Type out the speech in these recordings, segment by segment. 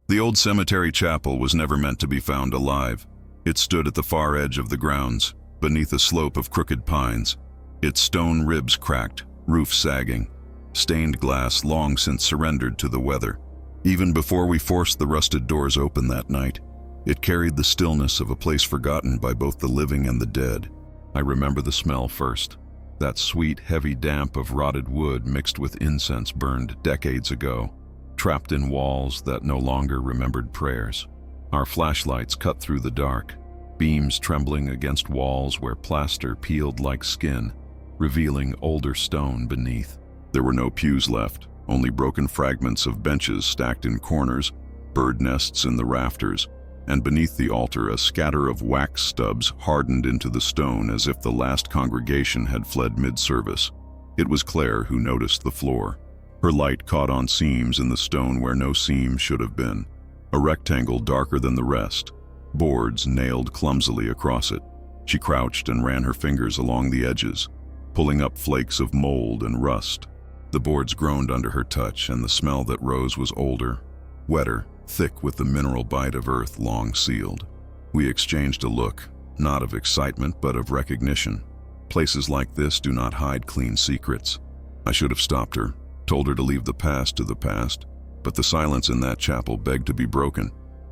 The old cemetery chapel was never meant to be found alive. It stood at the far edge of the grounds, beneath a slope of crooked pines, its stone ribs cracked, roof sagging, stained glass long since surrendered to the weather. Even before we forced the rusted doors open that night, it carried the stillness of a place forgotten by both the living and the dead. I remember the smell first, that sweet, heavy damp of rotted wood mixed with incense burned decades ago, trapped in walls that no longer remembered prayers. Our flashlights cut through the dark, beams trembling against walls where plaster peeled like skin, revealing older stone beneath. There were no pews left, only broken fragments of benches stacked in corners, bird nests in the rafters, and beneath the altar a scatter of wax stubs hardened into the stone as if the last congregation had fled mid-service. It was Claire who noticed the floor. Her light caught on seams in the stone where no seam should have been, a rectangle darker than the rest, boards nailed clumsily across it. She crouched and ran her fingers along the edges, pulling up flakes of mold and rust. The boards groaned under her touch, and the smell that rose was older, wetter, thick with the mineral bite of earth long sealed. We exchanged a look, not of excitement but of recognition. Places like this do not hide clean secrets. I should have stopped her, told her to leave the past to the past, but the silence in that chapel begged to be broken,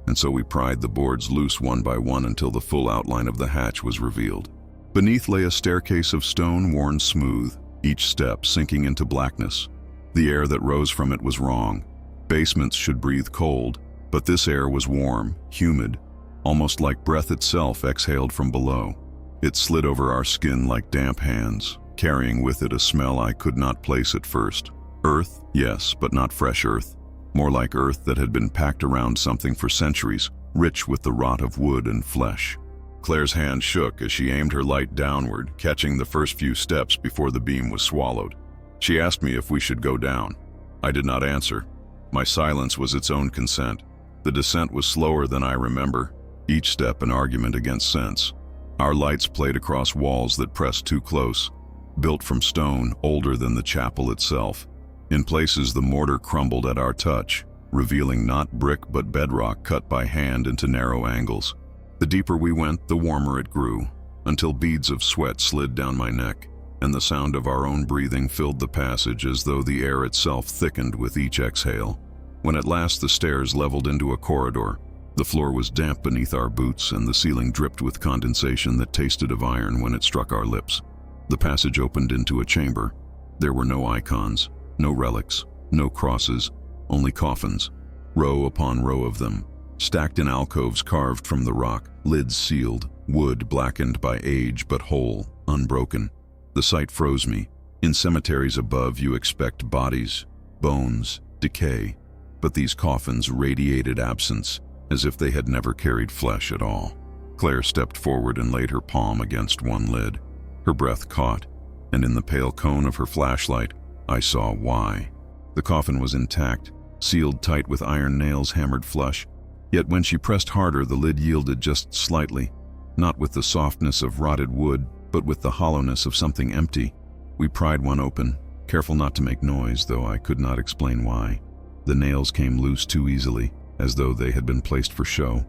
and so we pried the boards loose one by one until the full outline of the hatch was revealed. Beneath lay a staircase of stone worn smooth, each step sinking into blackness. The air that rose from it was wrong. Basements should breathe cold, but this air was warm, humid, almost like breath itself exhaled from below. It slid over our skin like damp hands, carrying with it a smell I could not place at first. Earth, yes, but not fresh earth. More like earth that had been packed around something for centuries, rich with the rot of wood and flesh. Claire's hand shook as she aimed her light downward, catching the first few steps before the beam was swallowed. She asked me if we should go down. I did not answer. My silence was its own consent. The descent was slower than I remember, each step an argument against sense. Our lights played across walls that pressed too close, built from stone older than the chapel itself. In places the mortar crumbled at our touch, revealing not brick but bedrock cut by hand into narrow angles. The deeper we went, the warmer it grew, until beads of sweat slid down my neck, and the sound of our own breathing filled the passage as though the air itself thickened with each exhale. When at last the stairs leveled into a corridor, the floor was damp beneath our boots and the ceiling dripped with condensation that tasted of iron when it struck our lips. The passage opened into a chamber. There were no icons, no relics, no crosses, only coffins, row upon row of them, stacked in alcoves carved from the rock, lids sealed, wood blackened by age but whole, unbroken. The sight froze me. In cemeteries above you expect bodies, bones, decay, but these coffins radiated absence, as if they had never carried flesh at all. Claire stepped forward and laid her palm against one lid. Her breath caught, and in the pale cone of her flashlight, I saw why. The coffin was intact, sealed tight with iron nails hammered flush, yet when she pressed harder the lid yielded just slightly, not with the softness of rotted wood, but with the hollowness of something empty. We pried one open, careful not to make noise, though I could not explain why. The nails came loose too easily, as though they had been placed for show.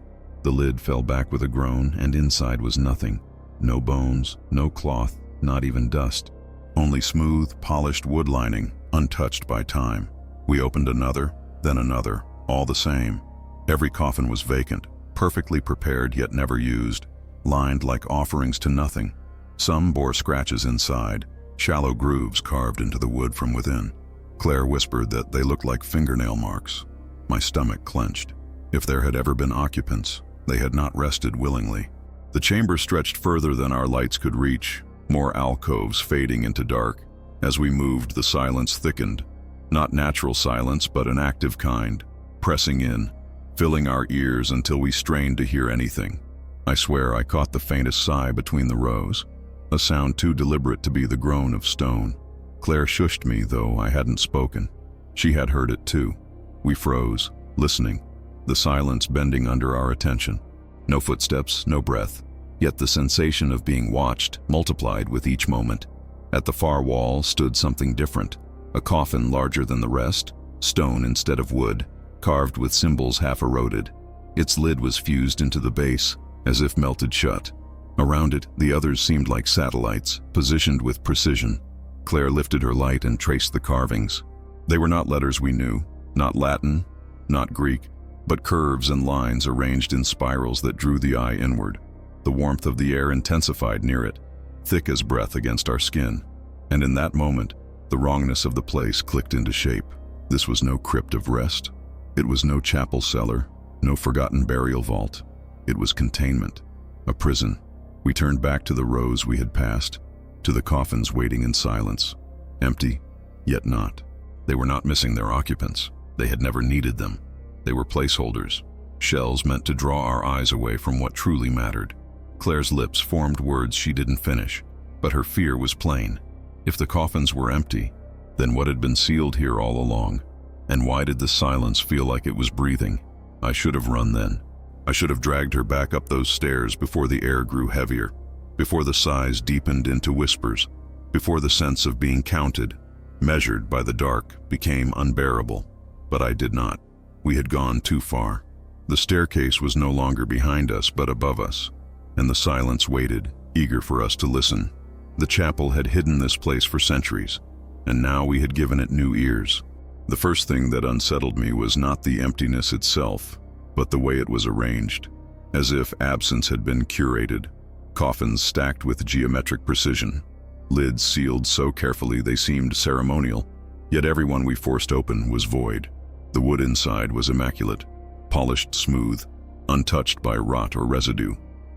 The lid fell back with a groan, and inside was nothing. No bones, no cloth, not even dust. Only smooth, polished wood lining, untouched by time. We opened another, then another, all the same. Every coffin was vacant, perfectly prepared yet never used, lined like offerings to nothing. Some bore scratches inside, shallow grooves carved into the wood from within. Claire whispered that they looked like fingernail marks. My stomach clenched. If there had ever been occupants, they had not rested willingly. The chamber stretched further than our lights could reach, more alcoves fading into dark. As we moved, the silence thickened. Not natural silence, but an active kind, pressing in, filling our ears until we strained to hear anything. I swear I caught the faintest sigh between the rows, a sound too deliberate to be the groan of stone. Claire shushed me, though I hadn't spoken. She had heard it too. We froze, listening, the silence bending under our attention. No footsteps, no breath, yet the sensation of being watched multiplied with each moment. At the far wall stood something different, a coffin larger than the rest, stone instead of wood, carved with symbols half eroded. Its lid was fused into the base, as if melted shut. Around it, the others seemed like satellites, positioned with precision. Claire lifted her light and traced the carvings. They were not letters we knew, not Latin, not Greek, but curves and lines arranged in spirals that drew the eye inward. The warmth of the air intensified near it, thick as breath against our skin. And in that moment, the wrongness of the place clicked into shape. This was no crypt of rest. It was no chapel cellar, no forgotten burial vault. It was containment, a prison. We turned back to the rows we had passed, to the coffins waiting in silence. Empty, yet not. They were not missing their occupants. They had never needed them. They were placeholders, shells meant to draw our eyes away from what truly mattered. Claire's lips formed words she didn't finish, but her fear was plain. If the coffins were empty, then what had been sealed here all along? And why did the silence feel like it was breathing? I should have run then. I should have dragged her back up those stairs before the air grew heavier, before the sighs deepened into whispers, before the sense of being counted, measured by the dark, became unbearable. But I did not. We had gone too far. The staircase was no longer behind us but above us, and the silence waited, eager for us to listen. The chapel had hidden this place for centuries, and now we had given it new ears. The first thing that unsettled me was not the emptiness itself, but the way it was arranged, as if absence had been curated. Coffins stacked with geometric precision, lids sealed so carefully they seemed ceremonial, yet every one we forced open was void. The wood inside was immaculate, polished smooth, untouched by rot or residue.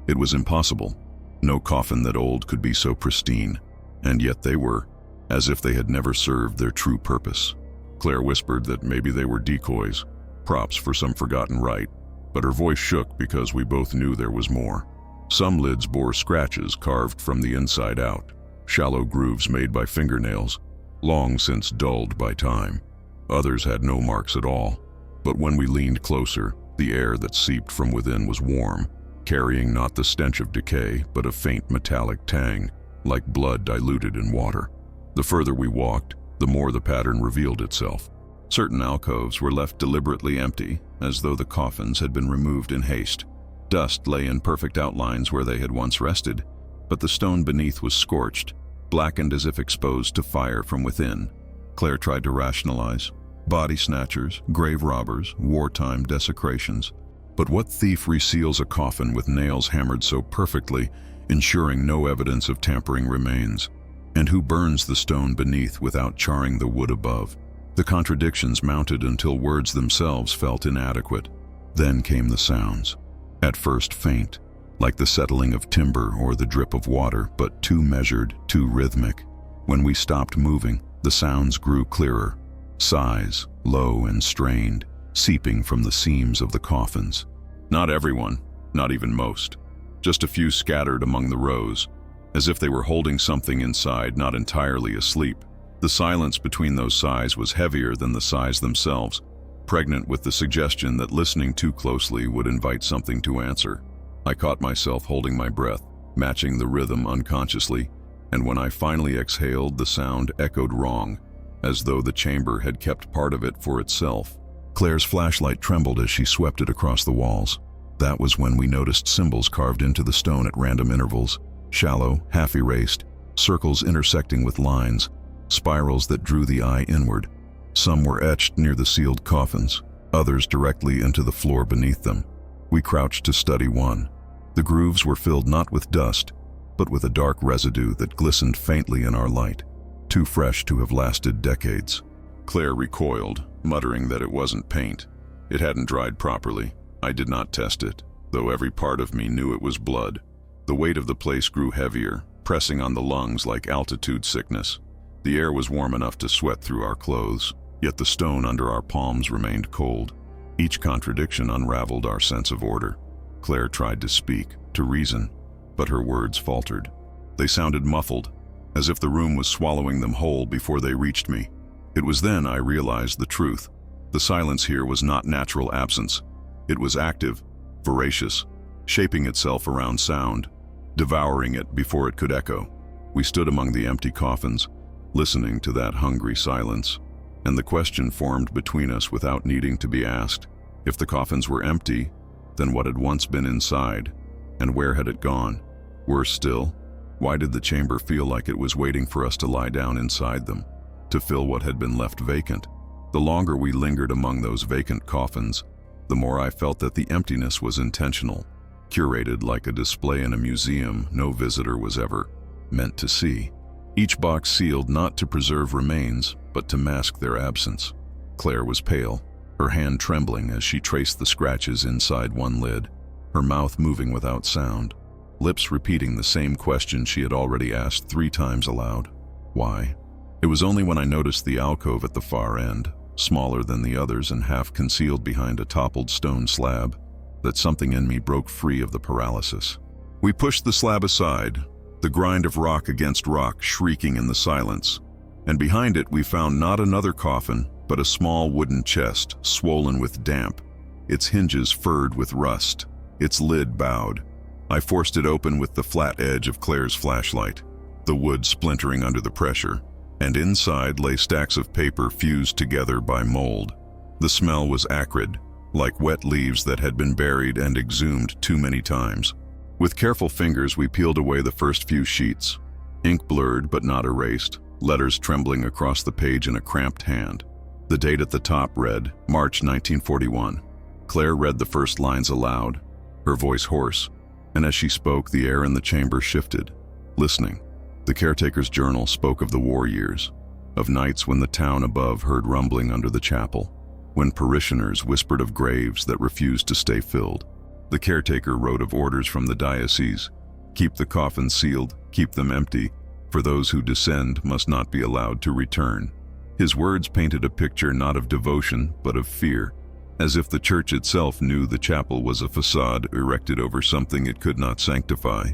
It was impossible. No coffin that old could be so pristine, and yet they were, as if they had never served their true purpose. Claire whispered that maybe they were decoys, props for some forgotten rite, but her voice shook because we both knew there was more. Some lids bore scratches carved from the inside out, shallow grooves made by fingernails, long since dulled by time. Others had no marks at all, but when we leaned closer, the air that seeped from within was warm, carrying not the stench of decay, but a faint metallic tang, like blood diluted in water. The further we walked, the more the pattern revealed itself. Certain alcoves were left deliberately empty, as though the coffins had been removed in haste. Dust lay in perfect outlines where they had once rested, but the stone beneath was scorched, blackened as if exposed to fire from within. Claire tried to rationalize. Body snatchers, grave robbers, wartime desecrations. But what thief reseals a coffin with nails hammered so perfectly, ensuring no evidence of tampering remains? And who burns the stone beneath without charring the wood above? The contradictions mounted until words themselves felt inadequate. Then came the sounds. At first faint, like the settling of timber or the drip of water, but too measured, too rhythmic. When we stopped moving, the sounds grew clearer. Sighs, low and strained, seeping from the seams of the coffins. Not everyone, not even most. Just a few scattered among the rows, as if they were holding something inside, not entirely asleep. The silence between those sighs was heavier than the sighs themselves, pregnant with the suggestion that listening too closely would invite something to answer. I caught myself holding my breath, matching the rhythm unconsciously, and when I finally exhaled, the sound echoed wrong, as though the chamber had kept part of it for itself. Claire's flashlight trembled as she swept it across the walls. That was when we noticed symbols carved into the stone at random intervals, shallow, half-erased, circles intersecting with lines, spirals that drew the eye inward. Some were etched near the sealed coffins, others directly into the floor beneath them. We crouched to study one. The grooves were filled not with dust, but with a dark residue that glistened faintly in our light, too fresh to have lasted decades. Claire recoiled, muttering that it wasn't paint. It hadn't dried properly. I did not test it, though every part of me knew it was blood. The weight of the place grew heavier, pressing on the lungs like altitude sickness. The air was warm enough to sweat through our clothes, yet the stone under our palms remained cold. Each contradiction unraveled our sense of order. Claire tried to speak, to reason, but her words faltered. They sounded muffled, as if the room was swallowing them whole before they reached me. It was then I realized the truth. The silence here was not natural absence. It was active, voracious, shaping itself around sound, devouring it before it could echo. We stood among the empty coffins, listening to that hungry silence. and the question formed between us without needing to be asked. If the coffins were empty, then what had once been inside, and where had it gone? Worse still, why did the chamber feel like it was waiting for us to lie down inside them, to fill what had been left vacant? The longer we lingered among those vacant coffins, the more I felt that the emptiness was intentional, curated like a display in a museum no visitor was ever meant to see. Each box sealed not to preserve remains, but to mask their absence. Claire was pale, her hand trembling as she traced the scratches inside one lid, her mouth moving without sound, lips repeating the same question she had already asked 3 times aloud. Why? It was only when I noticed the alcove at the far end, smaller than the others and half concealed behind a toppled stone slab, that something in me broke free of the paralysis. We pushed the slab aside, the grind of rock against rock shrieking in the silence, and behind it we found not another coffin, but a small wooden chest, swollen with damp, its hinges furred with rust, its lid bowed. I forced it open with the flat edge of Claire's flashlight, the wood splintering under the pressure, and inside lay stacks of paper fused together by mold. The smell was acrid, like wet leaves that had been buried and exhumed too many times. With careful fingers we peeled away the first few sheets, ink blurred but not erased, letters trembling across the page in a cramped hand. The date at the top read, March 1941. Claire read the first lines aloud, her voice hoarse, and as she spoke the air in the chamber shifted. Listening, the caretaker's journal spoke of the war years, of nights when the town above heard rumbling under the chapel, when parishioners whispered of graves that refused to stay filled. The caretaker wrote of orders from the diocese: keep the coffins sealed, keep them empty, for those who descend must not be allowed to return. His words painted a picture not of devotion, but of fear, as if the church itself knew the chapel was a facade erected over something it could not sanctify.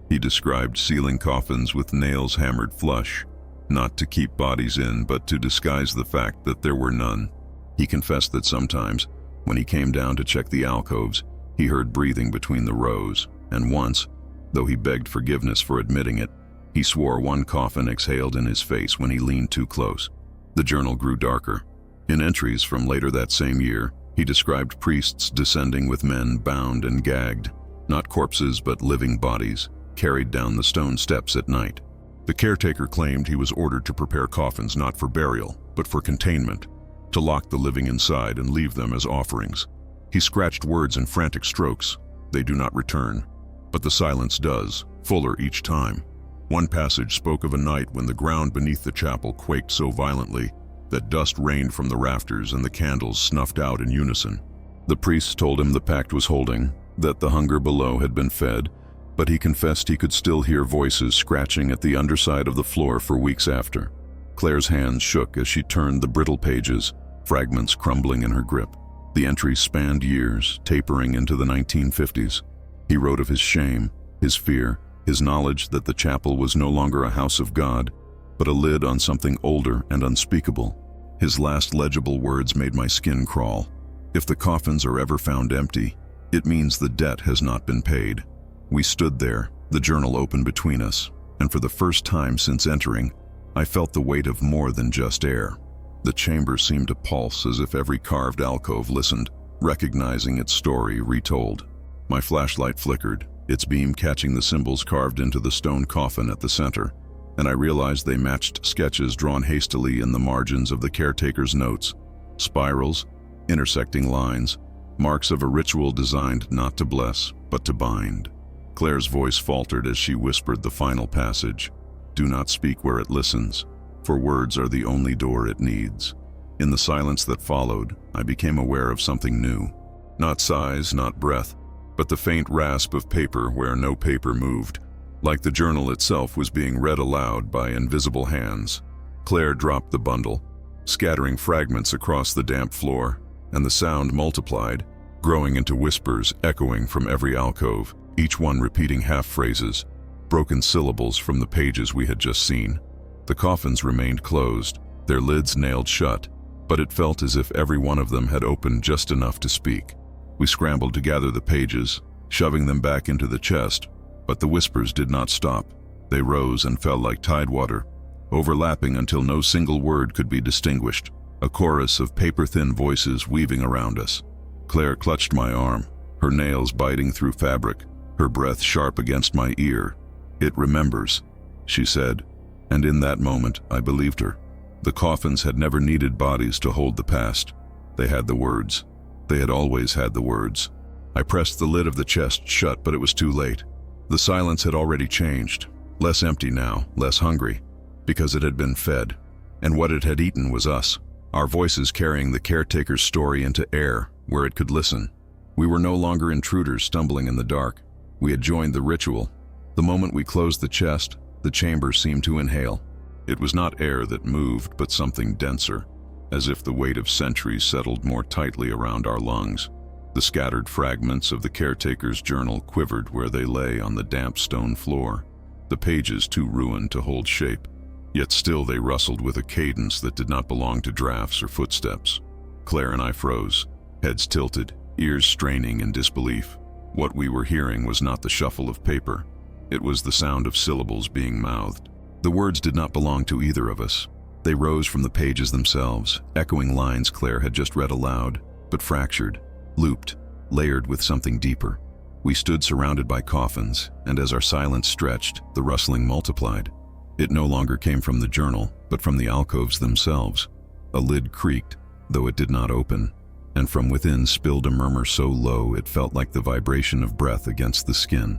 He described sealing coffins with nails hammered flush, not to keep bodies in, but to disguise the fact that there were none. He confessed that sometimes, when he came down to check the alcoves, he heard breathing between the rows, and once, though he begged forgiveness for admitting it, he swore one coffin exhaled in his face when he leaned too close. The journal grew darker. In entries from later that same year, he described priests descending with men bound and gagged, not corpses but living bodies, carried down the stone steps at night. The caretaker claimed he was ordered to prepare coffins not for burial, but for containment, to lock the living inside and leave them as offerings. He scratched words in frantic strokes. They do not return, but the silence does, fuller each time. One passage spoke of a night when the ground beneath the chapel quaked so violently that dust rained from the rafters and the candles snuffed out in unison. The priests told him the pact was holding, that the hunger below had been fed, but he confessed he could still hear voices scratching at the underside of the floor for weeks after. Claire's hands shook as she turned the brittle pages, fragments crumbling in her grip. The entries spanned years, tapering into the 1950s. He wrote of his shame, his fear, his knowledge that the chapel was no longer a house of God, but a lid on something older and unspeakable. His last legible words made my skin crawl. If the coffins are ever found empty, it means the debt has not been paid. We stood there, the journal open between us, and for the first time since entering, I felt the weight of more than just air. The chamber seemed to pulse as if every carved alcove listened, recognizing its story retold. My flashlight flickered, its beam catching the symbols carved into the stone coffin at the center, and I realized they matched sketches drawn hastily in the margins of the caretaker's notes. Spirals, intersecting lines, marks of a ritual designed not to bless, but to bind. Claire's voice faltered as she whispered the final passage. Do not speak where it listens, for words are the only door it needs. In the silence that followed, I became aware of something new. Not sighs, not breath, but the faint rasp of paper where no paper moved, like the journal itself was being read aloud by invisible hands. Claire dropped the bundle, scattering fragments across the damp floor, and the sound multiplied, growing into whispers echoing from every alcove, each one repeating half-phrases, broken syllables from the pages we had just seen. The coffins remained closed, their lids nailed shut, but it felt as if every one of them had opened just enough to speak. We scrambled to gather the pages, shoving them back into the chest, but the whispers did not stop. They rose and fell like tidewater, overlapping until no single word could be distinguished. a chorus of paper-thin voices weaving around us. Claire clutched my arm, her nails biting through fabric, her breath sharp against my ear. "It remembers," she said, and in that moment I believed her. The coffins had never needed bodies to hold the past. They had the words. They had always had the words. I pressed the lid of the chest shut, but it was too late. The silence had already changed, less empty now, less hungry, because it had been fed. And what it had eaten was us, our voices carrying the caretaker's story into air, where it could listen. We were no longer intruders stumbling in the dark. We had joined the ritual. The moment we closed the chest, the chamber seemed to inhale. It was not air that moved, but something denser, as if the weight of centuries settled more tightly around our lungs. The scattered fragments of the caretaker's journal quivered where they lay on the damp stone floor, the pages too ruined to hold shape. Yet still they rustled with a cadence that did not belong to drafts or footsteps. Claire and I froze, heads tilted, ears straining in disbelief. What we were hearing was not the shuffle of paper. It was the sound of syllables being mouthed. The words did not belong to either of us. They rose from the pages themselves, echoing lines Claire had just read aloud, but fractured, looped, layered with something deeper. We stood surrounded by coffins, and as our silence stretched, the rustling multiplied. It no longer came from the journal, but from the alcoves themselves. A lid creaked, though it did not open, and from within spilled a murmur so low it felt like the vibration of breath against the skin.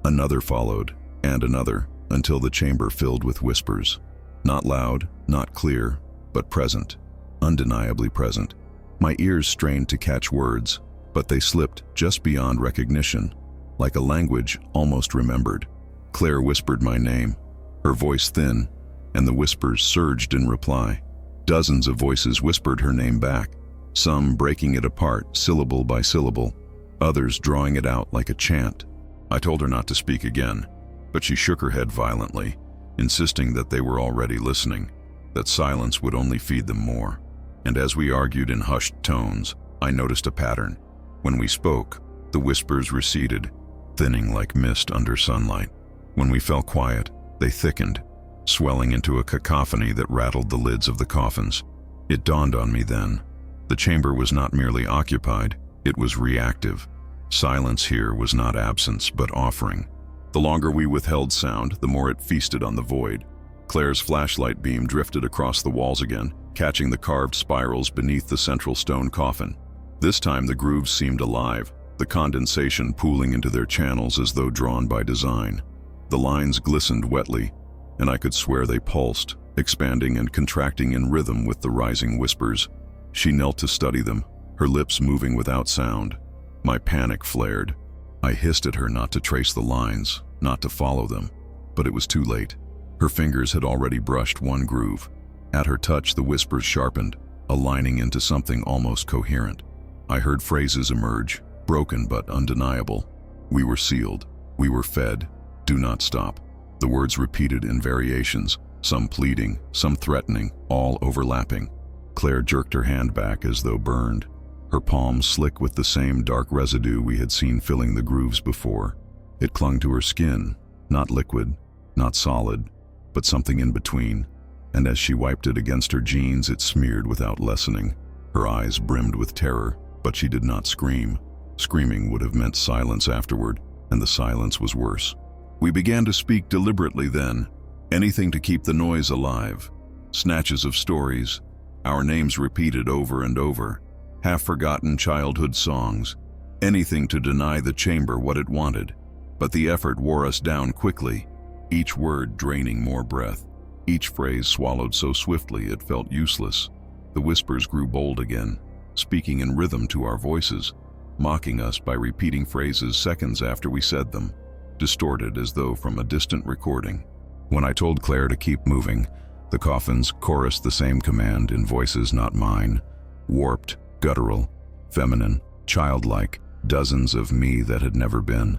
Another followed, and another, until the chamber filled with whispers. Not loud, not clear, but present, undeniably present. My ears strained to catch words, but they slipped just beyond recognition, like a language almost remembered. Claire whispered my name, her voice thin, and the whispers surged in reply. Dozens of voices whispered her name back, some breaking it apart syllable by syllable, others drawing it out like a chant. I told her not to speak again, but she shook her head violently, insisting that they were already listening, that silence would only feed them more. And as we argued in hushed tones, I noticed a pattern. When we spoke, the whispers receded, thinning like mist under sunlight. When we fell quiet, they thickened, swelling into a cacophony that rattled the lids of the coffins. It dawned on me then. The chamber was not merely occupied, it was reactive. Silence here was not absence, but offering. The longer we withheld sound, the more it feasted on the void. Claire's flashlight beam drifted across the walls again, catching the carved spirals beneath the central stone coffin. This time the grooves seemed alive, the condensation pooling into their channels as though drawn by design. The lines glistened wetly, and I could swear they pulsed, expanding and contracting in rhythm with the rising whispers. She knelt to study them, her lips moving without sound. My panic flared. I hissed at her not to trace the lines, not to follow them, but it was too late. Her fingers had already brushed one groove. At her touch, the whispers sharpened, aligning into something almost coherent. I heard phrases emerge, broken but undeniable. We were sealed. We were fed. Do not stop. The words repeated in variations, some pleading, some threatening, all overlapping. Claire jerked her hand back as though burned, her palm slick with the same dark residue we had seen filling the grooves before. It clung to her skin, not liquid, not solid, but something in between, and as she wiped it against her jeans, it smeared without lessening. Her eyes brimmed with terror, but she did not scream. Screaming would have meant silence afterward, and the silence was worse. We began to speak deliberately then, anything to keep the noise alive. Snatches of stories, our names repeated over and over, half-forgotten childhood songs, anything to deny the chamber what it wanted. But the effort wore us down quickly, each word draining more breath, each phrase swallowed so swiftly it felt useless. The whispers grew bold again, speaking in rhythm to our voices, mocking us by repeating phrases seconds after we said them, distorted as though from a distant recording. When I told Claire to keep moving, the coffins chorused the same command in voices not mine, warped, guttural, feminine, childlike, dozens of me that had never been.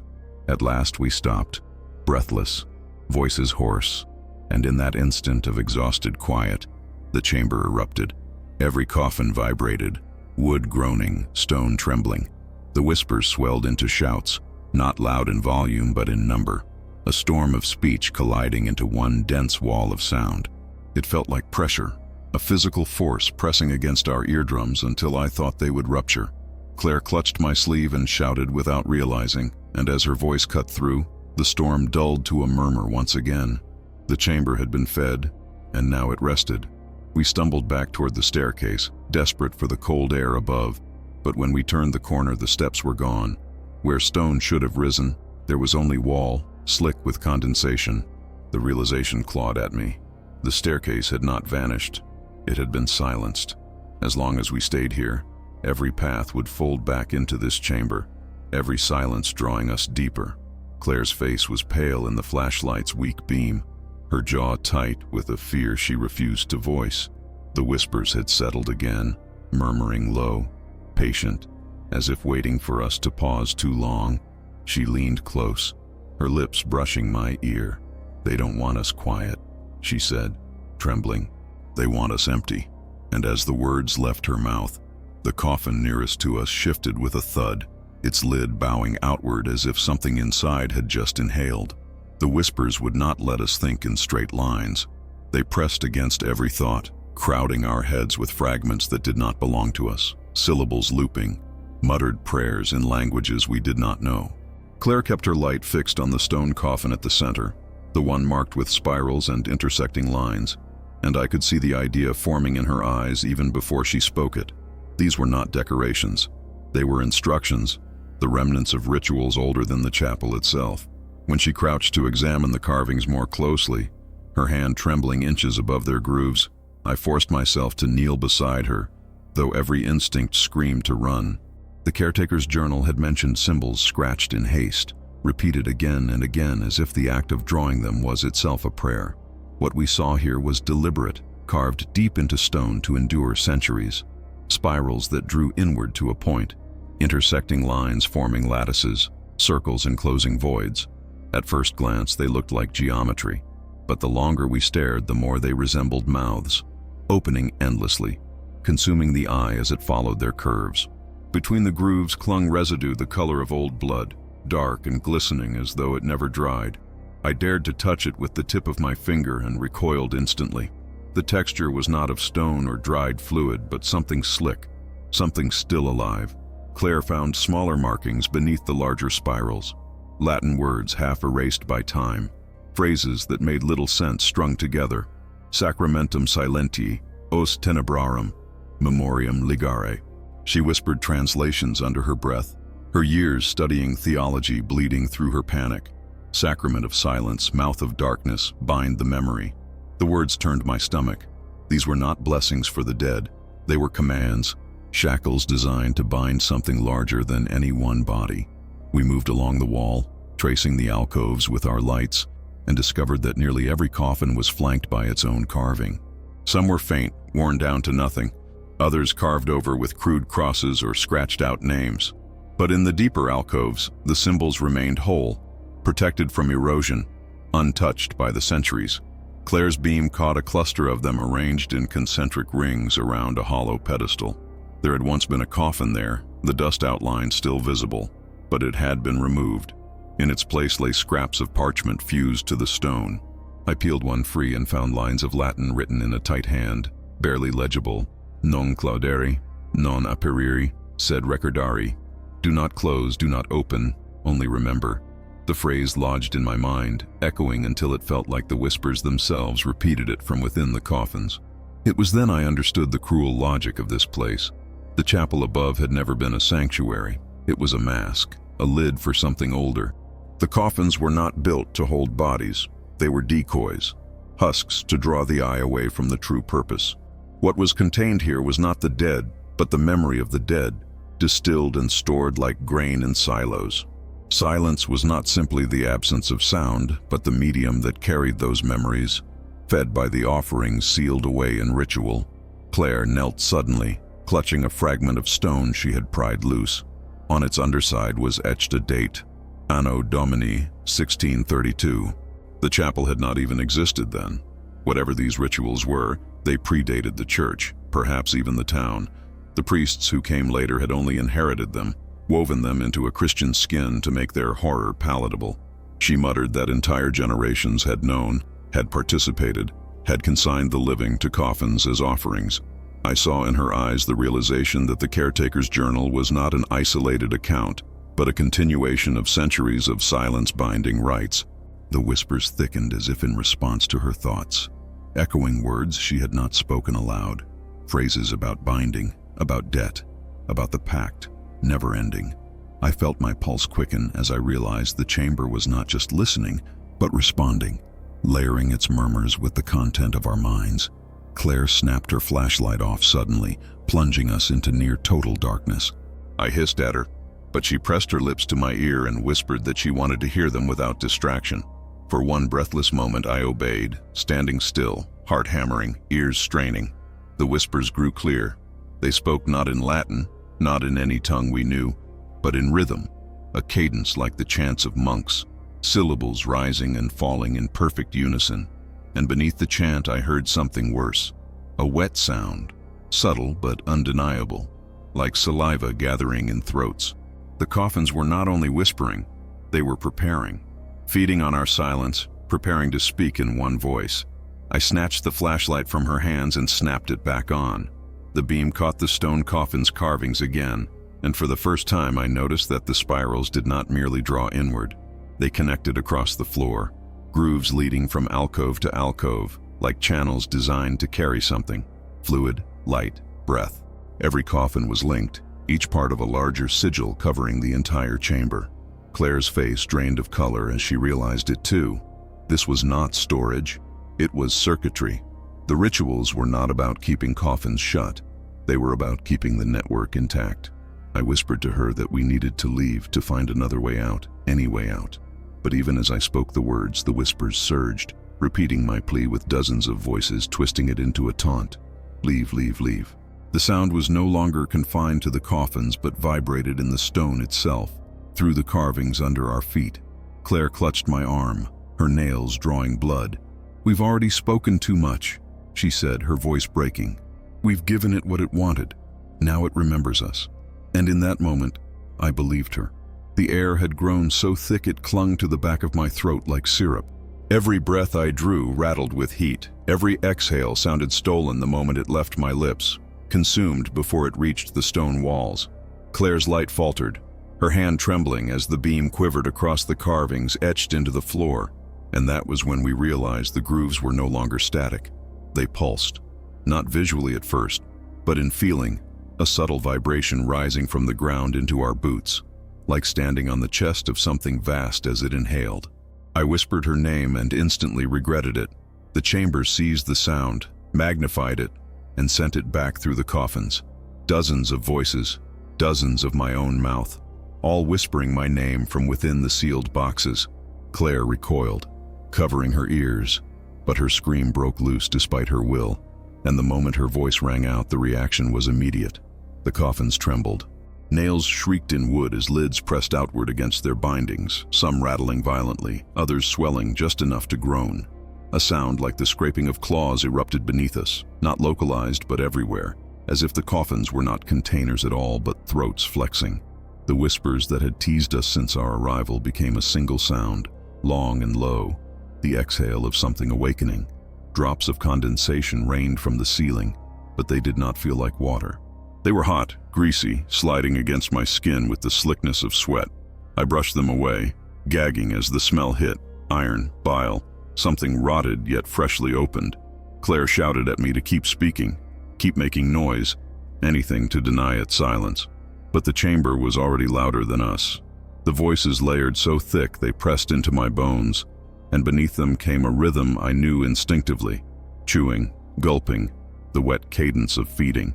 At last we stopped, breathless, voices hoarse, and in that instant of exhausted quiet, the chamber erupted. Every coffin vibrated, wood groaning, stone trembling. The whispers swelled into shouts, not loud in volume but in number, a storm of speech colliding into one dense wall of sound. It felt like pressure, a physical force pressing against our eardrums until I thought they would rupture. Claire clutched my sleeve and shouted without realizing, and as her voice cut through, the storm dulled to a murmur once again. The chamber had been fed, and now it rested. We stumbled back toward the staircase, desperate for the cold air above, but when we turned the corner, the steps were gone. Where stone should have risen, there was only wall, slick with condensation. The realization clawed at me. The staircase had not vanished. It had been silenced. As long as we stayed here, every path would fold back into this chamber, every silence drawing us deeper. Claire's face was pale in the flashlight's weak beam, her jaw tight with a fear she refused to voice. The whispers had settled again, murmuring low, patient, as if waiting for us to pause too long. She leaned close, her lips brushing my ear. "They don't want us quiet," she said, trembling. "They want us empty." And as the words left her mouth, the coffin nearest to us shifted with a thud, its lid bowing outward as if something inside had just inhaled. The whispers would not let us think in straight lines. They pressed against every thought, crowding our heads with fragments that did not belong to us, syllables looping, muttered prayers in languages we did not know. Claire kept her light fixed on the stone coffin at the center, the one marked with spirals and intersecting lines, and I could see the idea forming in her eyes even before she spoke it. These were not decorations. They were instructions, the remnants of rituals older than the chapel itself. When she crouched to examine the carvings more closely, her hand trembling inches above their grooves, I forced myself to kneel beside her, though every instinct screamed to run. The caretaker's journal had mentioned symbols scratched in haste, repeated again and again as if the act of drawing them was itself a prayer. What we saw here was deliberate, carved deep into stone to endure centuries. Spirals that drew inward to a point, intersecting lines forming lattices, circles enclosing voids. At first glance, they looked like geometry, but the longer we stared, the more they resembled mouths, opening endlessly, consuming the eye as it followed their curves. Between the grooves clung residue the color of old blood, dark and glistening as though it never dried. I dared to touch it with the tip of my finger and recoiled instantly. The texture was not of stone or dried fluid, but something slick, something still alive. Claire found smaller markings beneath the larger spirals, Latin words half erased by time, phrases that made little sense strung together. Sacramentum silenti, os tenebrarum, memoriam ligare. She whispered translations under her breath, her years studying theology bleeding through her panic. Sacrament of silence, mouth of darkness, bind the memory. The words turned my stomach. These were not blessings for the dead. They were commands, shackles designed to bind something larger than any one body. We moved along the wall, tracing the alcoves with our lights, and discovered that nearly every coffin was flanked by its own carving. Some were faint, worn down to nothing, others carved over with crude crosses or scratched-out names. But in the deeper alcoves, the symbols remained whole, protected from erosion, untouched by the centuries. Claire's beam caught a cluster of them arranged in concentric rings around a hollow pedestal. There had once been a coffin there, the dust outline still visible, but it had been removed. In its place lay scraps of parchment fused to the stone. I peeled one free and found lines of Latin written in a tight hand, barely legible. Non claudere, non aperire, sed recordari. Do not close, do not open, only remember. The phrase lodged in my mind, echoing until it felt like the whispers themselves repeated it from within the coffins. It was then I understood the cruel logic of this place. The chapel above had never been a sanctuary. It was a mask, a lid for something older. The coffins were not built to hold bodies. They were decoys, husks to draw the eye away from the true purpose. What was contained here was not the dead, but the memory of the dead, distilled and stored like grain in silos. Silence was not simply the absence of sound, but the medium that carried those memories, fed by the offerings sealed away in ritual. Claire knelt suddenly, clutching a fragment of stone she had pried loose. On its underside was etched a date, Anno Domini 1632. The chapel had not even existed then. Whatever these rituals were, they predated the church, perhaps even the town. The priests who came later had only inherited them, woven them into a Christian skin to make their horror palatable. She muttered that entire generations had known, had participated, had consigned the living to coffins as offerings. I saw in her eyes the realization that the caretaker's journal was not an isolated account, but a continuation of centuries of silence-binding rites. The whispers thickened as if in response to her thoughts, echoing words she had not spoken aloud, phrases about binding, about debt, about the pact, never ending. I felt my pulse quicken as I realized the chamber was not just listening, but responding, layering its murmurs with the content of our minds. Claire snapped her flashlight off suddenly, plunging us into near total darkness. I hissed at her, but she pressed her lips to my ear and whispered that she wanted to hear them without distraction. For one breathless moment I obeyed, standing still, heart hammering, ears straining. The whispers grew clear. They spoke not in Latin, not in any tongue we knew, but in rhythm, a cadence like the chants of monks, syllables rising and falling in perfect unison. And beneath the chant I heard something worse, a wet sound, subtle but undeniable, like saliva gathering in throats. The coffins were not only whispering, they were preparing, feeding on our silence, preparing to speak in one voice. I snatched the flashlight from her hands and snapped it back on. The beam caught the stone coffin's carvings again, and for the first time I noticed that the spirals did not merely draw inward. They connected across the floor, grooves leading from alcove to alcove, like channels designed to carry something. Fluid, light, breath. Every coffin was linked, each part of a larger sigil covering the entire chamber. Claire's face drained of color as she realized it too. This was not storage, it was circuitry. The rituals were not about keeping coffins shut, they were about keeping the network intact. I whispered to her that we needed to leave to find another way out, any way out. But even as I spoke the words, the whispers surged, repeating my plea with dozens of voices twisting it into a taunt. Leave, leave, leave. The sound was no longer confined to the coffins but vibrated in the stone itself, through the carvings under our feet. Claire clutched my arm, her nails drawing blood. We've already spoken too much, she said, her voice breaking. We've given it what it wanted. Now it remembers us. And in that moment, I believed her. The air had grown so thick it clung to the back of my throat like syrup. Every breath I drew rattled with heat. Every exhale sounded stolen the moment it left my lips, consumed before it reached the stone walls. Claire's light faltered, her hand trembling as the beam quivered across the carvings etched into the floor. And that was when we realized the grooves were no longer static. They pulsed, not visually at first, but in feeling, a subtle vibration rising from the ground into our boots, like standing on the chest of something vast as it inhaled. I whispered her name and instantly regretted it. The chamber seized the sound, magnified it, and sent it back through the coffins. Dozens of voices, dozens of my own mouth, all whispering my name from within the sealed boxes. Claire recoiled, covering her ears, but her scream broke loose despite her will, and the moment her voice rang out, the reaction was immediate. The coffins trembled. Nails shrieked in wood as lids pressed outward against their bindings, some rattling violently, others swelling just enough to groan. A sound like the scraping of claws erupted beneath us, not localized but everywhere, as if the coffins were not containers at all but throats flexing. The whispers that had teased us since our arrival became a single sound, long and low, the exhale of something awakening. Drops of condensation rained from the ceiling, but they did not feel like water. They were hot, greasy, sliding against my skin with the slickness of sweat. I brushed them away, gagging as the smell hit. Iron, bile, something rotted yet freshly opened. Claire shouted at me to keep speaking, keep making noise, anything to deny its silence. But the chamber was already louder than us. The voices layered so thick they pressed into my bones, and beneath them came a rhythm I knew instinctively. Chewing, gulping, the wet cadence of feeding.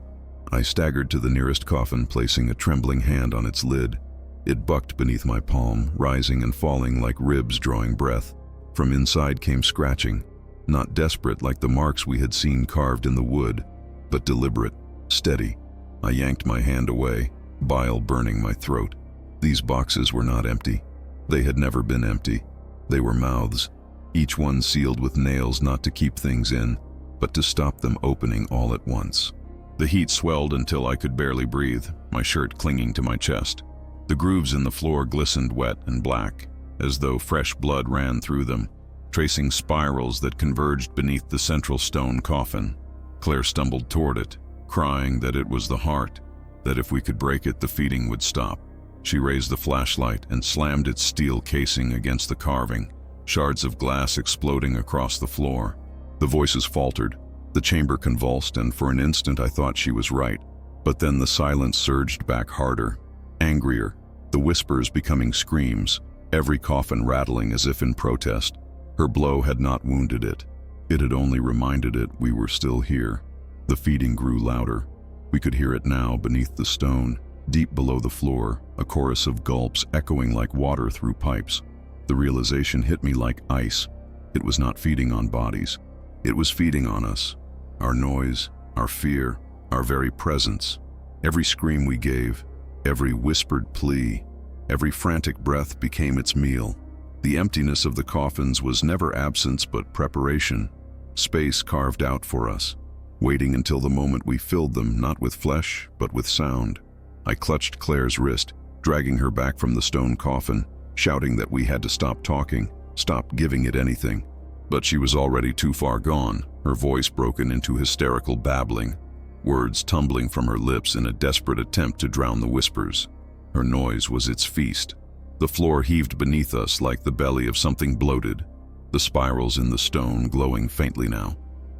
I staggered to the nearest coffin, placing a trembling hand on its lid. It bucked beneath my palm, rising and falling like ribs drawing breath. From inside came scratching, not desperate like the marks we had seen carved in the wood, but deliberate, steady. I yanked my hand away, bile burning my throat. These boxes were not empty. They had never been empty. They were mouths, each one sealed with nails not to keep things in, but to stop them opening all at once. The heat swelled until I could barely breathe, my shirt clinging to my chest. The grooves in the floor glistened wet and black, as though fresh blood ran through them. tracing spirals that converged beneath the central stone coffin. Claire stumbled toward it, crying that it was the heart, that if we could break it, the feeding would stop. She raised the flashlight and slammed its steel casing against the carving, shards of glass exploding across the floor. The voices faltered, the chamber convulsed, and for an instant I thought she was right. But then the silence surged back harder, angrier, the whispers becoming screams, every coffin rattling as if in protest. Her blow had not wounded it. It had only reminded it we were still here. The feeding grew louder. We could hear it now beneath the stone, deep below the floor, a chorus of gulps echoing like water through pipes. The realization hit me like ice. It was not feeding on bodies. It was feeding on us. Our noise, our fear, our very presence. Every scream we gave, every whispered plea, every frantic breath became its meal. The emptiness of the coffins was never absence but preparation, space carved out for us, waiting until the moment we filled them not with flesh but with sound. I clutched Claire's wrist, dragging her back from the stone coffin, shouting that we had to stop talking, stop giving it anything. But she was already too far gone, her voice broken into hysterical babbling, words tumbling from her lips in a desperate attempt to drown the whispers. Her noise was its feast. The floor heaved beneath us like the belly of something bloated, the spirals in the stone glowing faintly now,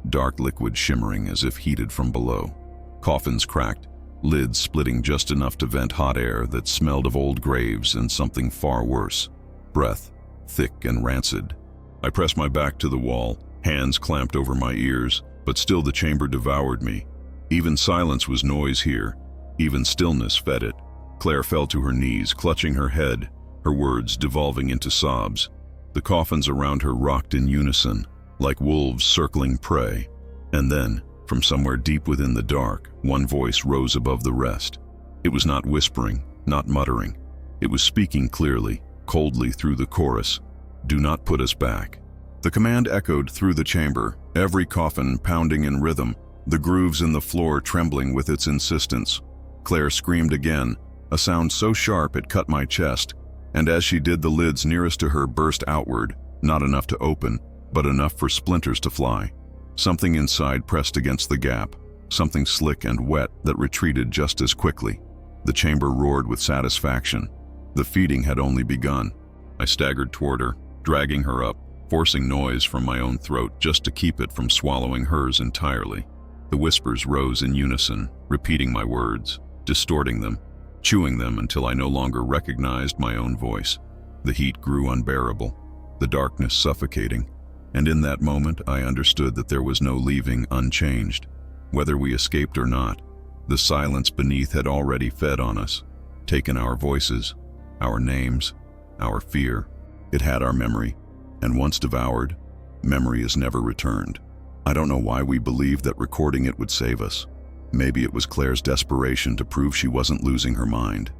dark liquid shimmering as if heated from below. Coffins cracked, lids splitting just enough to vent hot air that smelled of old graves and something far worse, breath, thick and rancid. I pressed my back to the wall, hands clamped over my ears, but still the chamber devoured me. Even silence was noise here, even stillness fed it. Claire fell to her knees, clutching her head, her words devolving into sobs. The coffins around her rocked in unison, like wolves circling prey. And then, from somewhere deep within the dark, one voice rose above the rest. It was not whispering, not muttering. It was speaking clearly, coldly through the chorus. "Do not put us back." The command echoed through the chamber, every coffin pounding in rhythm, the grooves in the floor trembling with its insistence. Claire screamed again, a sound so sharp it cut my chest, and as she did, the lids nearest to her burst outward, not enough to open, but enough for splinters to fly. Something inside pressed against the gap, something slick and wet that retreated just as quickly. The chamber roared with satisfaction. The feeding had only begun. I staggered toward her, dragging her up, forcing noise from my own throat just to keep it from swallowing hers entirely. The whispers rose in unison, repeating my words, distorting them, chewing them until I no longer recognized my own voice. The heat grew unbearable, the darkness suffocating, and in that moment I understood that there was no leaving unchanged. Whether we escaped or not, the silence beneath had already fed on us, taken our voices, our names, our fear. It had our memory, and once devoured, memory is never returned. I don't know why we believed that recording it would save us. Maybe it was Claire's desperation to prove she wasn't losing her mind.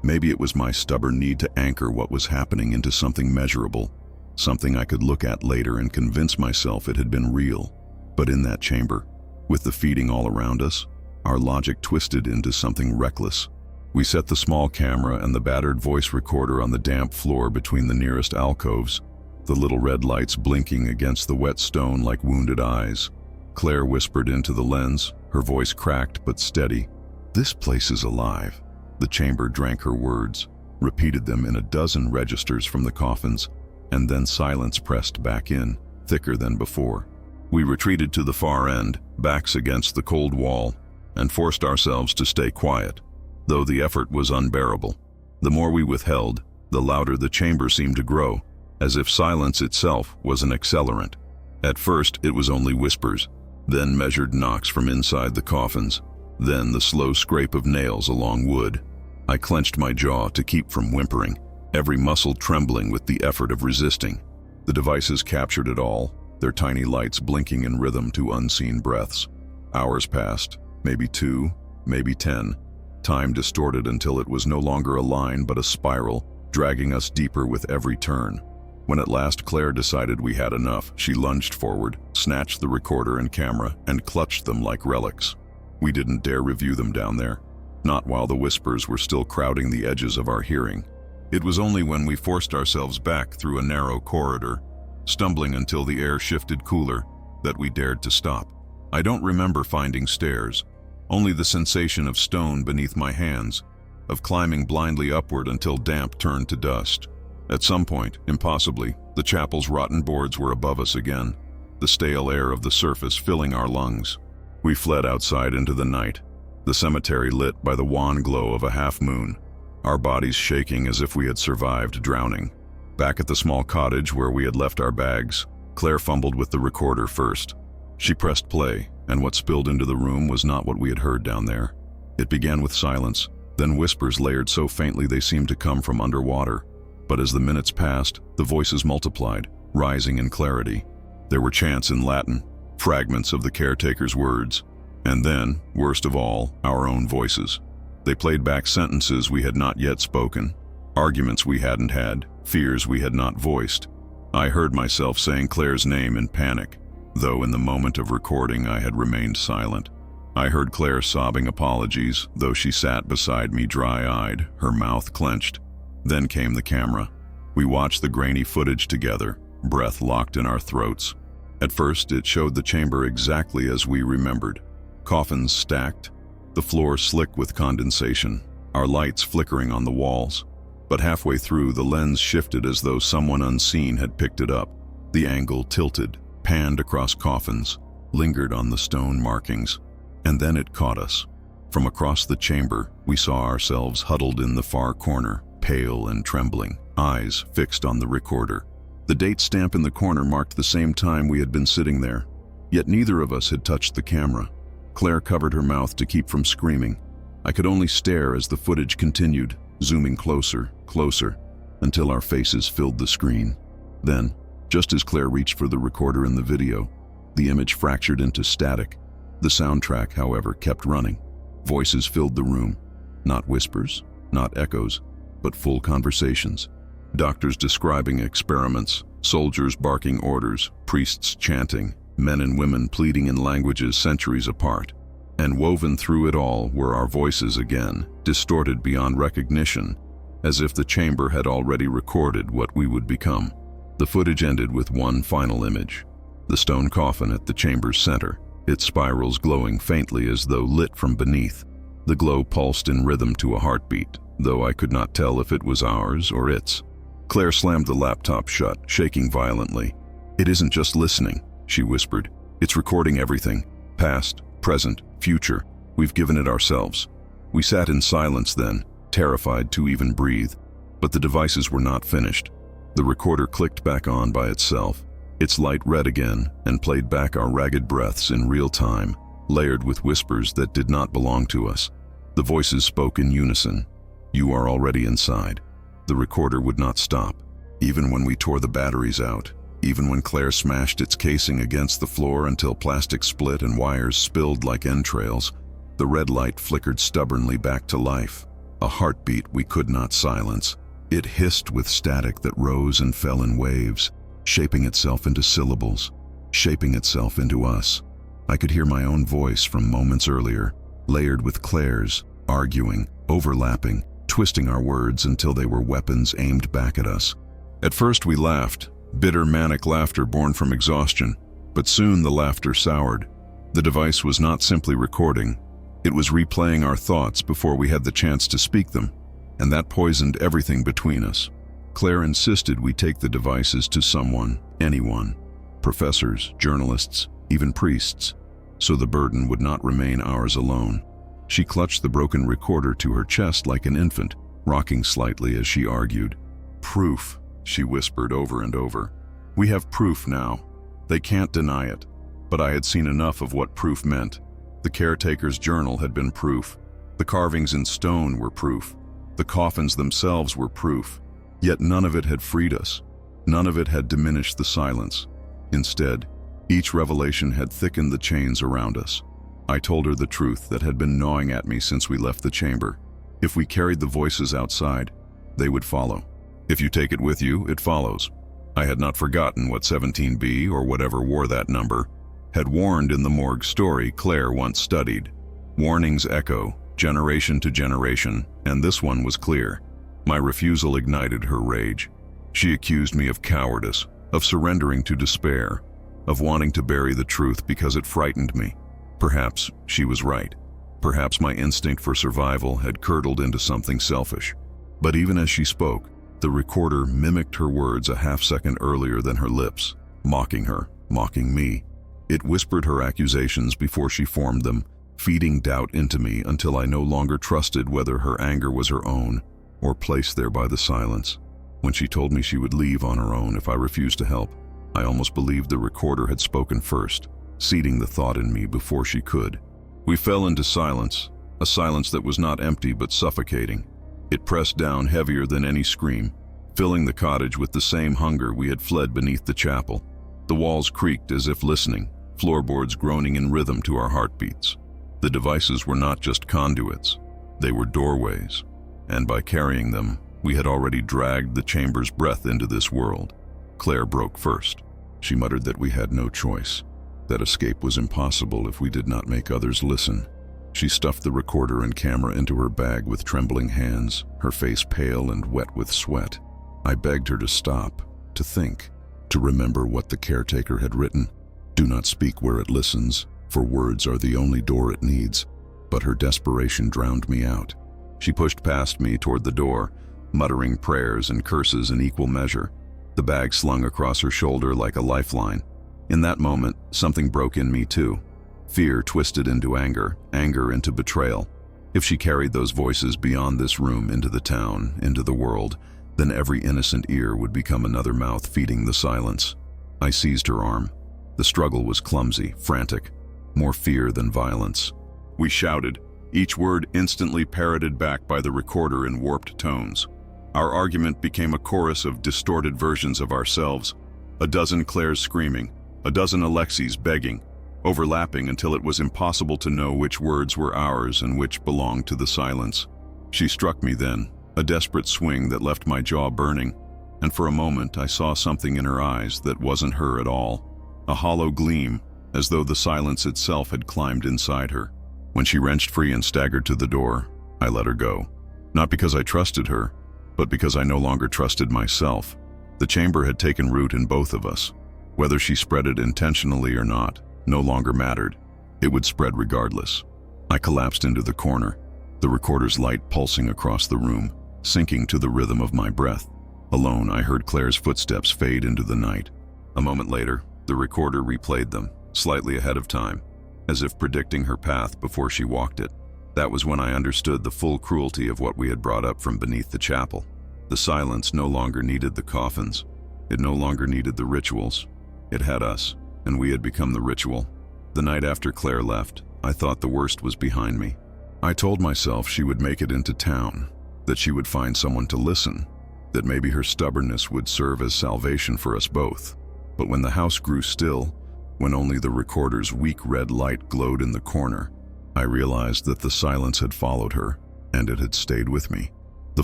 Maybe it was my stubborn need to anchor what was happening into something measurable, something I could look at later and convince myself it had been real. But in that chamber, with the feeding all around us, our logic twisted into something reckless. We set the small camera and the battered voice recorder on the damp floor between the nearest alcoves, the little red lights blinking against the wet stone like wounded eyes. Claire whispered into the lens, her voice cracked but steady. "This place is alive." The chamber drank her words, repeated them in a dozen registers from the coffins, and then silence pressed back in, thicker than before. We retreated to the far end, backs against the cold wall, and forced ourselves to stay quiet, though the effort was unbearable. The more we withheld, the louder the chamber seemed to grow, as if silence itself was an accelerant. At first, it was only whispers, then measured knocks from inside the coffins, then the slow scrape of nails along wood. I clenched my jaw to keep from whimpering, every muscle trembling with the effort of resisting. The devices captured it all, their tiny lights blinking in rhythm to unseen breaths. Hours passed, maybe 2, maybe 10. Time distorted until it was no longer a line but a spiral, dragging us deeper with every turn. When at last Claire decided we had enough, she lunged forward, snatched the recorder and camera, and clutched them like relics. We didn't dare review them down there, not while the whispers were still crowding the edges of our hearing. It was only when we forced ourselves back through a narrow corridor, stumbling until the air shifted cooler, that we dared to stop. I don't remember finding stairs, only the sensation of stone beneath my hands, of climbing blindly upward until damp turned to dust. At some point, impossibly, the chapel's rotten boards were above us again, the stale air of the surface filling our lungs. We fled outside into the night, the cemetery lit by the wan glow of a half-moon, our bodies shaking as if we had survived drowning. Back at the small cottage where we had left our bags, Claire fumbled with the recorder first. She pressed play, and what spilled into the room was not what we had heard down there. It began with silence, then whispers layered so faintly they seemed to come from underwater. But as the minutes passed, the voices multiplied, rising in clarity. There were chants in Latin, fragments of the caretaker's words, and then, worst of all, our own voices. They played back sentences we had not yet spoken, arguments we hadn't had, fears we had not voiced. I heard myself saying Claire's name in panic, though in the moment of recording I had remained silent. I heard Claire sobbing apologies, though she sat beside me dry-eyed, her mouth clenched. Then came the camera. We watched the grainy footage together, breath locked in our throats. At first, it showed the chamber exactly as we remembered. Coffins stacked, the floor slick with condensation, our lights flickering on the walls. But halfway through, the lens shifted as though someone unseen had picked it up. The angle tilted, panned across coffins, lingered on the stone markings. And then it caught us. From across the chamber, we saw ourselves huddled in the far corner, pale and trembling, eyes fixed on the recorder. The date stamp in the corner marked the same time we had been sitting there, yet neither of us had touched the camera. Claire covered her mouth to keep from screaming. I could only stare as the footage continued, zooming closer, closer, until our faces filled the screen. Then, just as Claire reached for the recorder in the video, the image fractured into static. The soundtrack, however, kept running. Voices filled the room. Not whispers, not echoes, but full conversations. Doctors describing experiments, soldiers barking orders, priests chanting, men and women pleading in languages centuries apart. And woven through it all were our voices again, distorted beyond recognition, as if the chamber had already recorded what we would become. The footage ended with one final image. The stone coffin at the chamber's center, its spirals glowing faintly as though lit from beneath. The glow pulsed in rhythm to a heartbeat, though I could not tell if it was ours or its. Claire slammed the laptop shut, shaking violently. "It isn't just listening," she whispered. "It's recording everything. Past, present, future. We've given it ourselves." We sat in silence then, terrified to even breathe. But the devices were not finished. The recorder clicked back on by itself. Its light red again and played back our ragged breaths in real time, layered with whispers that did not belong to us. The voices spoke in unison. "You are already inside." The recorder would not stop. Even when we tore the batteries out, even when Claire smashed its casing against the floor until plastic split and wires spilled like entrails, the red light flickered stubbornly back to life. A heartbeat we could not silence. It hissed with static that rose and fell in waves, shaping itself into syllables, shaping itself into us. I could hear my own voice from moments earlier, layered with Claire's, arguing, overlapping, twisting our words until they were weapons aimed back at us. At first we laughed, bitter manic laughter born from exhaustion, but soon the laughter soured. The device was not simply recording, it was replaying our thoughts before we had the chance to speak them, and that poisoned everything between us. Claire insisted we take the devices to someone, anyone, professors, journalists, even priests, so the burden would not remain ours alone. She clutched the broken recorder to her chest like an infant, rocking slightly as she argued. "Proof," she whispered over and over. "We have proof now. They can't deny it." But I had seen enough of what proof meant. The caretaker's journal had been proof. The carvings in stone were proof. The coffins themselves were proof. Yet none of it had freed us. None of it had diminished the silence. Instead, each revelation had thickened the chains around us. I told her the truth that had been gnawing at me since we left the chamber. If we carried the voices outside, they would follow. If you take it with you, it follows. I had not forgotten what 17B, or whatever wore that number, had warned in the morgue story Claire once studied. Warnings echo, generation to generation, and this one was clear. My refusal ignited her rage. She accused me of cowardice, of surrendering to despair, of wanting to bury the truth because it frightened me. Perhaps she was right. Perhaps my instinct for survival had curdled into something selfish. But even as she spoke, the recorder mimicked her words a half-second earlier than her lips, mocking her, mocking me. It whispered her accusations before she formed them, feeding doubt into me until I no longer trusted whether her anger was her own or placed there by the silence. When she told me she would leave on her own if I refused to help, I almost believed the recorder had spoken first, seeding the thought in me before she could. We fell into silence, a silence that was not empty but suffocating. It pressed down heavier than any scream, filling the cottage with the same hunger we had fled beneath the chapel. The walls creaked as if listening, floorboards groaning in rhythm to our heartbeats. The devices were not just conduits, they were doorways, and by carrying them, we had already dragged the chamber's breath into this world. Claire broke first. She muttered that we had no choice, that escape was impossible if we did not make others listen. She stuffed the recorder and camera into her bag with trembling hands, her face pale and wet with sweat. I begged her to stop, to think, to remember what the caretaker had written. Do not speak where it listens, for words are the only door it needs. But her desperation drowned me out. She pushed past me toward the door, muttering prayers and curses in equal measure, the bag slung across her shoulder like a lifeline. In that moment, something broke in me too. Fear twisted into anger, anger into betrayal. If she carried those voices beyond this room into the town, into the world, then every innocent ear would become another mouth feeding the silence. I seized her arm. The struggle was clumsy, frantic, more fear than violence. We shouted, each word instantly parroted back by the recorder in warped tones. Our argument became a chorus of distorted versions of ourselves, a dozen Claires screaming, a dozen Alexis begging, overlapping until it was impossible to know which words were ours and which belonged to the silence. She struck me then, a desperate swing that left my jaw burning, and for a moment I saw something in her eyes that wasn't her at all, a hollow gleam, as though the silence itself had climbed inside her. When she wrenched free and staggered to the door, I let her go. Not because I trusted her, but because I no longer trusted myself. The chamber had taken root in both of us. Whether she spread it intentionally or not, no longer mattered. It would spread regardless. I collapsed into the corner, the recorder's light pulsing across the room, sinking to the rhythm of my breath. Alone, I heard Claire's footsteps fade into the night. A moment later, the recorder replayed them, slightly ahead of time, as if predicting her path before she walked it. That was when I understood the full cruelty of what we had brought up from beneath the chapel. The silence no longer needed the coffins. It no longer needed the rituals. It had us, and we had become the ritual. The night after Claire left, I thought the worst was behind me. I told myself she would make it into town, that she would find someone to listen, that maybe her stubbornness would serve as salvation for us both. But when the house grew still, when only the recorder's weak red light glowed in the corner, I realized that the silence had followed her, and it had stayed with me. The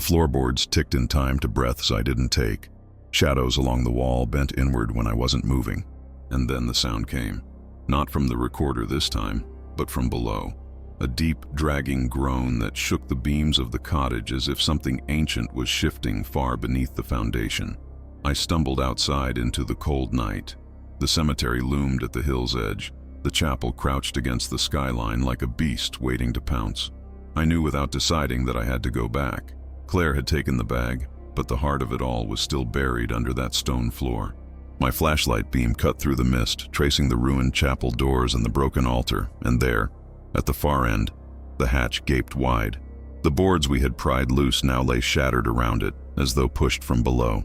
floorboards ticked in time to breaths I didn't take. Shadows along the wall bent inward when I wasn't moving. And then the sound came. Not from the recorder this time, but from below. A deep, dragging groan that shook the beams of the cottage as if something ancient was shifting far beneath the foundation. I stumbled outside into the cold night. The cemetery loomed at the hill's edge. The chapel crouched against the skyline like a beast waiting to pounce. I knew without deciding that I had to go back. Claire had taken the bag, but the heart of it all was still buried under that stone floor. My flashlight beam cut through the mist, tracing the ruined chapel doors and the broken altar, and there, at the far end, the hatch gaped wide. The boards we had pried loose now lay shattered around it, as though pushed from below.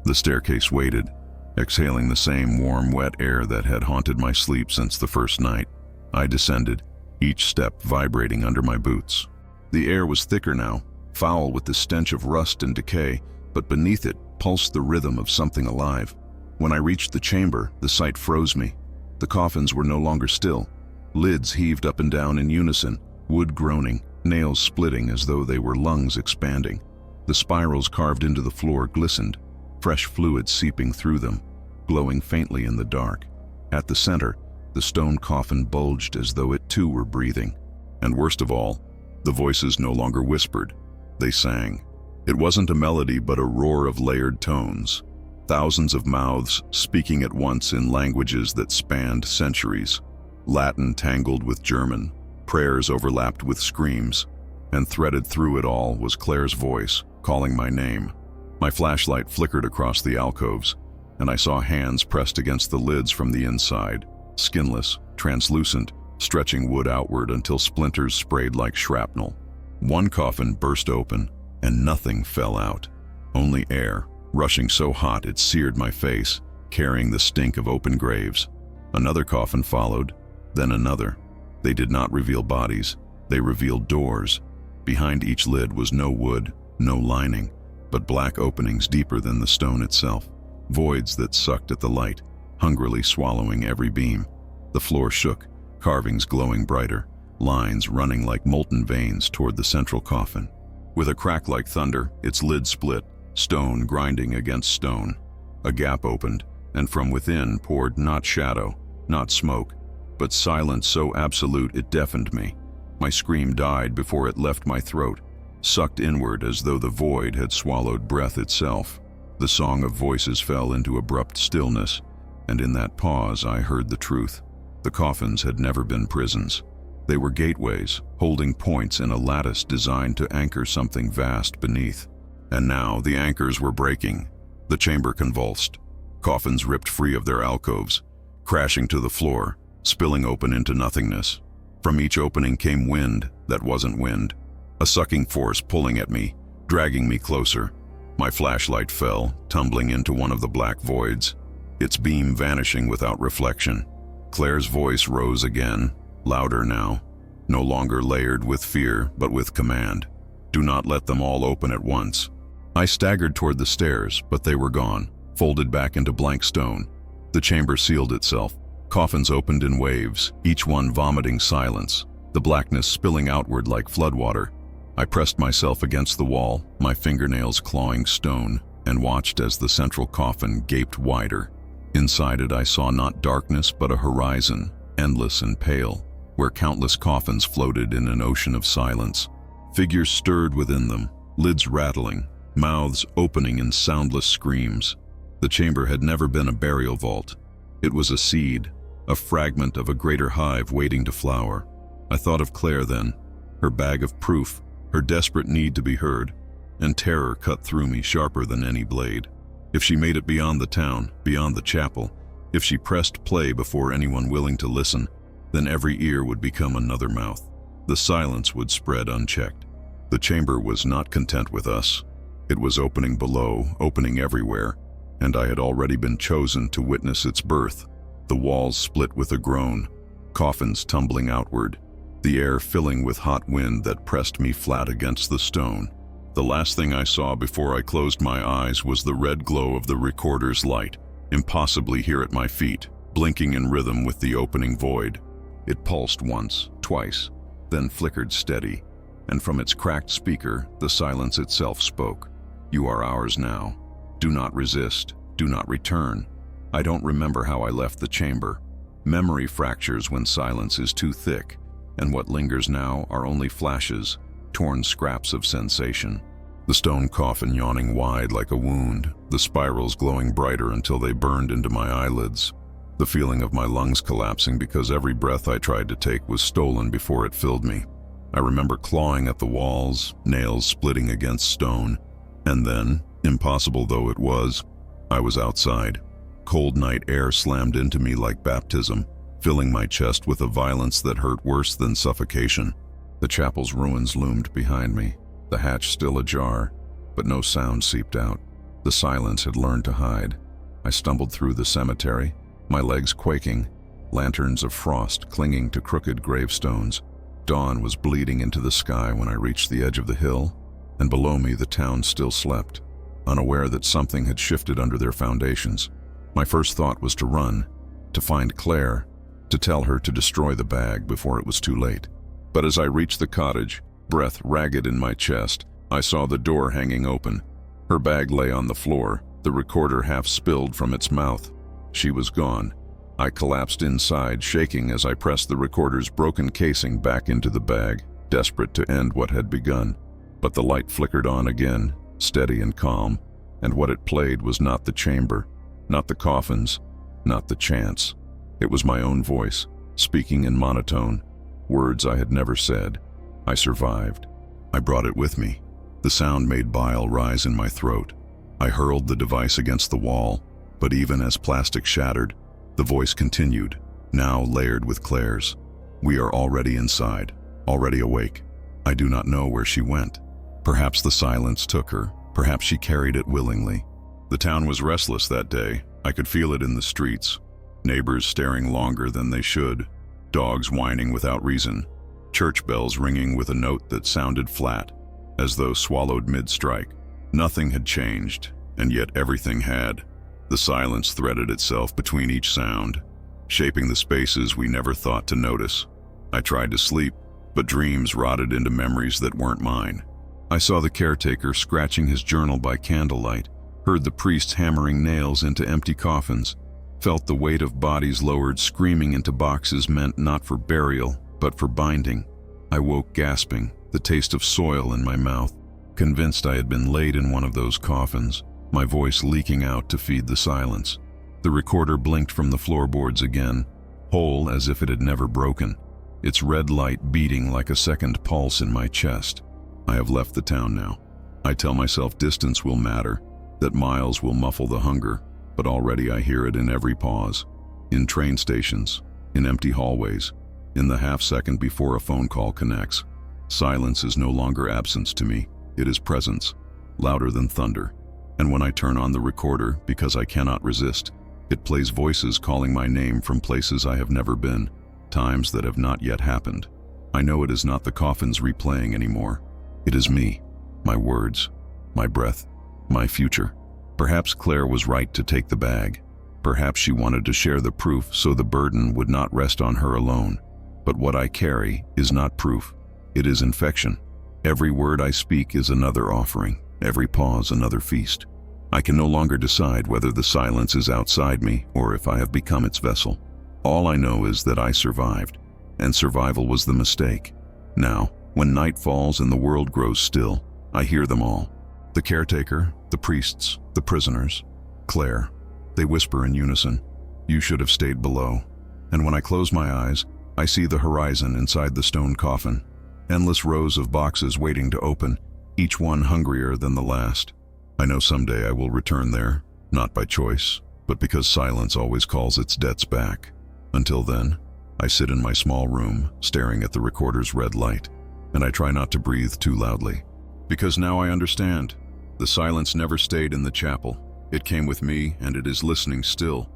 The staircase waited, exhaling the same warm, wet air that had haunted my sleep since the first night. I descended, each step vibrating under my boots. The air was thicker now, foul with the stench of rust and decay, but beneath it pulsed the rhythm of something alive. When I reached the chamber, the sight froze me. The coffins were no longer still. Lids heaved up and down in unison, wood groaning, nails splitting as though they were lungs expanding. The spirals carved into the floor glistened, fresh fluid seeping through them, glowing faintly in the dark. At the center, the stone coffin bulged as though it too were breathing. And worst of all, the voices no longer whispered. They sang. It wasn't a melody but a roar of layered tones. Thousands of mouths speaking at once in languages that spanned centuries. Latin tangled with German, prayers overlapped with screams, and threaded through it all was Claire's voice, calling my name. My flashlight flickered across the alcoves, and I saw hands pressed against the lids from the inside, skinless, translucent, stretching wood outward until splinters sprayed like shrapnel. One coffin burst open, and nothing fell out. Only air, rushing so hot it seared my face, carrying the stink of open graves. Another coffin followed, then another. They did not reveal bodies, they revealed doors. Behind each lid was no wood, no lining, but black openings deeper than the stone itself, voids that sucked at the light, hungrily swallowing every beam. The floor shook, carvings glowing brighter, lines running like molten veins toward the central coffin. With a crack like thunder, its lid split, stone grinding against stone. A gap opened, and from within poured not shadow, not smoke, but silence so absolute it deafened me. My scream died before it left my throat, sucked inward as though the void had swallowed breath itself. The song of voices fell into abrupt stillness, and in that pause I heard the truth. The coffins had never been prisons. They were gateways, holding points in a lattice designed to anchor something vast beneath. And now the anchors were breaking. The chamber convulsed. Coffins ripped free of their alcoves, crashing to the floor, spilling open into nothingness. From each opening came wind that wasn't wind, a sucking force pulling at me, dragging me closer. My flashlight fell, tumbling into one of the black voids, its beam vanishing without reflection. Claire's voice rose again, louder now, no longer layered with fear but with command. Do not let them all open at once. I staggered toward the stairs, but they were gone, folded back into blank stone. The chamber sealed itself. Coffins opened in waves, each one vomiting silence, the blackness spilling outward like floodwater. I pressed myself against the wall, my fingernails clawing stone, and watched as the central coffin gaped wider. Inside it I saw not darkness but a horizon, endless and pale, where countless coffins floated in an ocean of silence. Figures stirred within them, lids rattling, mouths opening in soundless screams. The chamber had never been a burial vault. It was a seed, a fragment of a greater hive waiting to flower. I thought of Claire then, her bag of proof, her desperate need to be heard, and terror cut through me sharper than any blade. If she made it beyond the town, beyond the chapel, if she pressed play before anyone willing to listen, then every ear would become another mouth. The silence would spread unchecked. The chamber was not content with us. It was opening below, opening everywhere, and I had already been chosen to witness its birth. The walls split with a groan, coffins tumbling outward, the air filling with hot wind that pressed me flat against the stone. The last thing I saw before I closed my eyes was the red glow of the recorder's light, impossibly here at my feet, blinking in rhythm with the opening void. It pulsed once, twice, then flickered steady, and from its cracked speaker, the silence itself spoke. You are ours now. Do not resist. Do not return. I don't remember how I left the chamber. Memory fractures when silence is too thick, and what lingers now are only flashes, torn scraps of sensation. The stone coffin yawning wide like a wound, the spirals glowing brighter until they burned into my eyelids. The feeling of my lungs collapsing because every breath I tried to take was stolen before it filled me. I remember clawing at the walls, nails splitting against stone, and then, impossible though it was, I was outside. Cold night air slammed into me like baptism, filling my chest with a violence that hurt worse than suffocation. The chapel's ruins loomed behind me, the hatch still ajar, but no sound seeped out. The silence had learned to hide. I stumbled through the cemetery, my legs quaking, lanterns of frost clinging to crooked gravestones. Dawn was bleeding into the sky when I reached the edge of the hill, and below me the town still slept, unaware that something had shifted under their foundations. My first thought was to run, to find Claire, to tell her to destroy the bag before it was too late. But as I reached the cottage, breath ragged in my chest, I saw the door hanging open. Her bag lay on the floor, the recorder half spilled from its mouth. She was gone. I collapsed inside, shaking as I pressed the recorder's broken casing back into the bag, desperate to end what had begun. But the light flickered on again, steady and calm, And what it played was not the chamber, not the coffins, not the chants. It was my own voice, speaking in monotone, words I had never said. I survived. I brought it with me. The sound made bile rise in my throat. I hurled the device against the wall, but even as plastic shattered, the voice continued, now layered with Claire's. We are already inside, already awake. I do not know where she went. Perhaps the silence took her. Perhaps she carried it willingly. The town was restless that day. I could feel it in the streets. Neighbors staring longer than they should. Dogs whining without reason. Church bells ringing with a note that sounded flat, as though swallowed mid-strike. Nothing had changed, and yet everything had. The silence threaded itself between each sound, shaping the spaces we never thought to notice. I tried to sleep, but dreams rotted into memories that weren't mine. I saw the caretaker scratching his journal by candlelight, heard the priests hammering nails into empty coffins, felt the weight of bodies lowered screaming into boxes meant not for burial, but for binding. I woke gasping, the taste of soil in my mouth, convinced I had been laid in one of those coffins, my voice leaking out to feed the silence. The recorder blinked from the floorboards again, whole as if it had never broken, its red light beating like a second pulse in my chest. I have left the town now. I tell myself distance will matter, that miles will muffle the hunger, but already I hear it in every pause. In train stations, in empty hallways, in the half-second before a phone call connects. Silence is no longer absence to me, it is presence, louder than thunder. And when I turn on the recorder, because I cannot resist, it plays voices calling my name from places I have never been, times that have not yet happened. I know it is not the coffins replaying anymore. It is me, my words, my breath, my future. Perhaps Claire was right to take the bag. Perhaps she wanted to share the proof so the burden would not rest on her alone. But what I carry is not proof. It is infection. Every word I speak is another offering, every pause another feast. I can no longer decide whether the silence is outside me or if I have become its vessel. All I know is that I survived, and survival was the mistake. Now, when night falls and the world grows still, I hear them all. The caretaker, the priests, the prisoners, Claire. They whisper in unison, "You should have stayed below." And when I close my eyes, I see the horizon inside the stone coffin. Endless rows of boxes waiting to open, each one hungrier than the last. I know someday I will return there, not by choice, but because silence always calls its debts back. Until then, I sit in my small room, staring at the recorder's red light, and I try not to breathe too loudly. Because now I understand. The silence never stayed in the chapel. It came with me, and it is listening still.